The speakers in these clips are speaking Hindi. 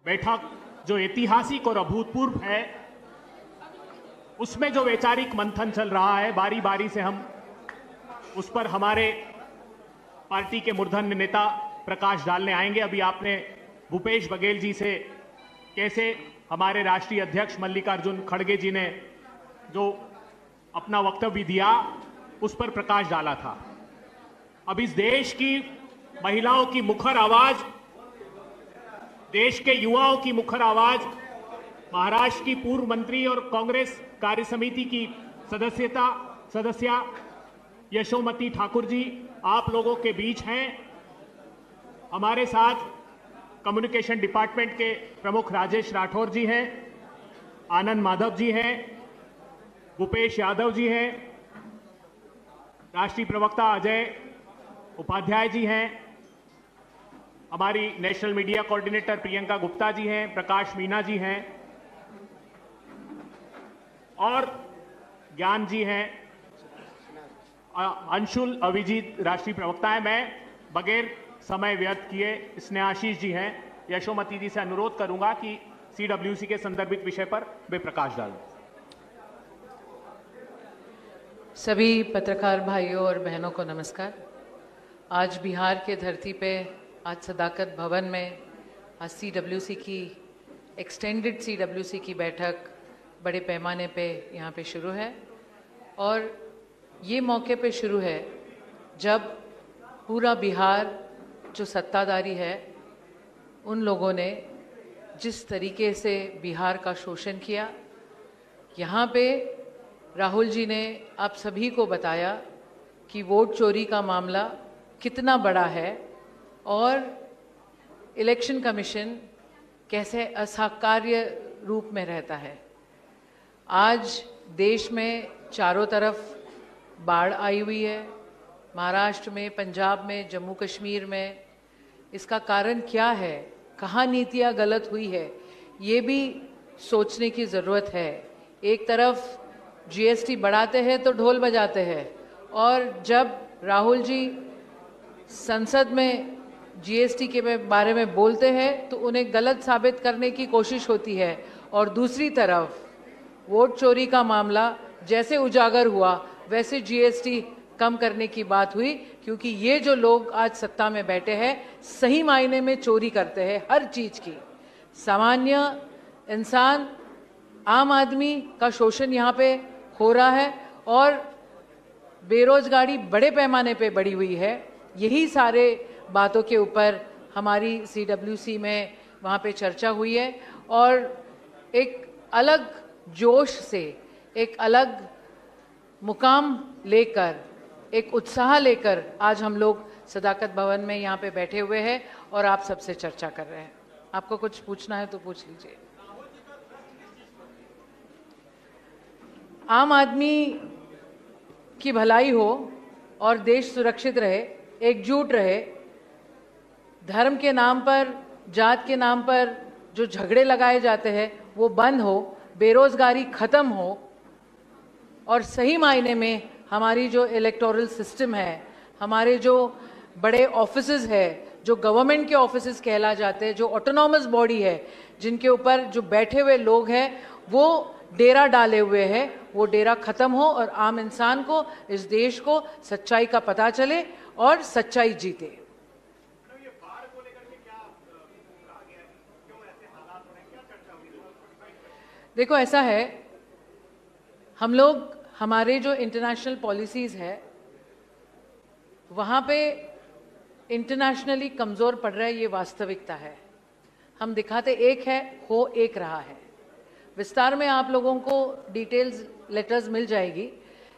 बैठक जो ऐतिहासिक और अभूतपूर्व है, उसमें जो वैचारिक मंथन चल रहा है, बारी बारी से हम उस पर हमारे पार्टी के मूर्धन्य नेता प्रकाश डालने आएंगे। अभी आपने भूपेश बघेल जी से कैसे हमारे राष्ट्रीय अध्यक्ष मल्लिकार्जुन खड़गे जी ने जो अपना वक्तव्य दिया, उस पर प्रकाश डाला था। अब इस देश की महिलाओं की मुखर आवाज, देश के युवाओं की मुखर आवाज, महाराष्ट्र की पूर्व मंत्री और कांग्रेस कार्य समिति की सदस्या यशोमती ठाकुर जी आप लोगों के बीच हैं। हमारे साथ कम्युनिकेशन डिपार्टमेंट के प्रमुख राजेश राठौर जी हैं, आनंद माधव जी हैं, भूपेश यादव जी हैं, राष्ट्रीय प्रवक्ता अजय उपाध्याय जी हैं, हमारी national media coordinator Priyanka Gupta ji हैं, प्रकाश मीना जी हैं और ज्ञान जी हैं, अंशुल अभिजीत राष्ट्रीय प्रवक्ता है। मैं बगैर समय व्यर्थ किए स्नेहाशीष जी हैं, यशोमती जी से अनुरोध करूंगा कि सीडब्ल्यूसी के संदर्भित विषय पर वे प्रकाश डालें। सभी पत्रकार भाइयों और बहनों को नमस्कार। आज बिहार के धरती पे आज सदाकत भवन में आज सीडब्ल्यूसी की एक्सटेंडेड सीडब्ल्यूसी की बैठक बड़े पैमाने पे यहाँ पे शुरू है और ये मौके पे शुरू है जब पूरा बिहार जो सत्ताधारी है उन लोगों ने जिस तरीके से बिहार का शोषण किया। यहाँ पे राहुल जी ने आप सभी को बताया कि वोट चोरी का मामला कितना बड़ा है और इलेक्शन कमीशन कैसे असहकार्य रूप में रहता है। आज देश में चारों तरफ बाढ़ आई हुई है, महाराष्ट्र में, पंजाब में, जम्मू कश्मीर में। इसका कारण क्या है, कहाँ नीतियाँ गलत हुई है, ये भी सोचने की ज़रूरत है। एक तरफ जीएसटी बढ़ाते हैं तो ढोल बजाते हैं और जब राहुल जी संसद में जीएसटी के बारे में बोलते हैं तो उन्हें गलत साबित करने की कोशिश होती है और दूसरी तरफ वोट चोरी का मामला जैसे उजागर हुआ वैसे जीएसटी कम करने की बात हुई, क्योंकि ये जो लोग आज सत्ता में बैठे हैं सही मायने में चोरी करते हैं हर चीज़ की। सामान्य इंसान, आम आदमी का शोषण यहाँ पे हो रहा है और बेरोजगारी बड़े पैमाने पे बढ़ी हुई है। यही सारे बातों के ऊपर हमारी सीडब्ल्यूसी में वहाँ पे चर्चा हुई है और एक अलग जोश से, एक अलग मुकाम लेकर, एक उत्साह लेकर आज हम लोग सदाकत भवन में यहाँ पे बैठे हुए हैं और आप सबसे चर्चा कर रहे हैं। आपको कुछ पूछना है तो पूछ लीजिए। आम आदमी की भलाई हो और देश सुरक्षित रहे, एकजुट रहे, धर्म के नाम पर, जात के नाम पर जो झगड़े लगाए जाते हैं वो बंद हो, बेरोजगारी खत्म हो और सही मायने में हमारी जो इलेक्टोरल सिस्टम है, हमारे जो बड़े ऑफिसेज है, जो गवर्नमेंट के ऑफिसेज कहला जाते हैं, जो ऑटोनॉमस बॉडी है, जिनके ऊपर जो बैठे हुए लोग हैं वो डेरा डाले हुए हैं, वो डेरा खत्म हो और आम इंसान को, इस देश को सच्चाई का पता चले और सच्चाई जीते। देखो ऐसा है, हम लोग, हमारे जो इंटरनेशनल पॉलिसीज़ है वहाँ पे इंटरनेशनली कमज़ोर पड़ रहा है, ये वास्तविकता है। हम दिखाते एक है, हो एक रहा है। विस्तार में आप लोगों को डिटेल्स लेटर्स मिल जाएगी,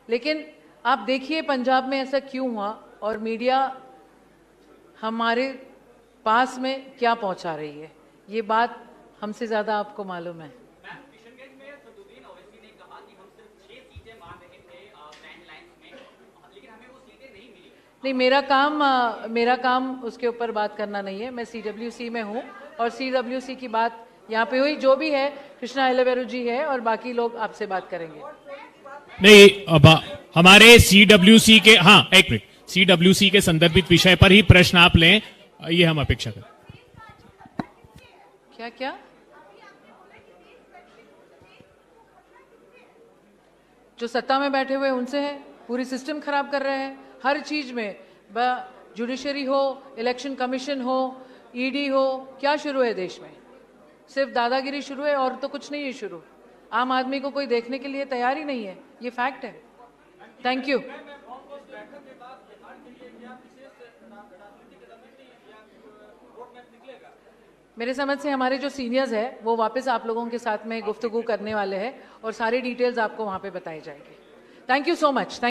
लेकिन आप देखिए पंजाब में ऐसा क्यों हुआ और मीडिया हमारे पास में क्या पहुंचा रही है, ये बात हमसे ज़्यादा आपको मालूम है। नहीं, मेरा काम उसके ऊपर बात करना नहीं है। मैं सीडब्ल्यूसी में हूँ और सीडब्ल्यूसी की बात यहाँ पे हुई, जो भी है कृष्णा एलेवेरू जी है और बाकी लोग आपसे बात करेंगे। नहीं, अब हमारे सीडब्ल्यूसी के, हाँ एक मिनट, सीडब्ल्यूसी के संदर्भित विषय पर ही प्रश्न आप लें, ये हम अपेक्षा करें। क्या क्या? जो सत्ता में बैठे हुए उनसे है, पूरी सिस्टम खराब कर रहे हैं हर चीज में। जुडिशरी हो, इलेक्शन कमीशन हो, ईडी हो, क्या शुरू है देश में? सिर्फ दादागिरी शुरू है और तो कुछ नहीं है शुरू। आम आदमी को कोई देखने के लिए तैयार ही नहीं है, ये फैक्ट है। Thank you. मेरे समझ से हमारे जो सीनियर्स है वो वापस आप लोगों के साथ में गुफ्तगू करने वाले हैं और सारी डिटेल्स आपको वहां पे बताई जाएगी। Thank you so much.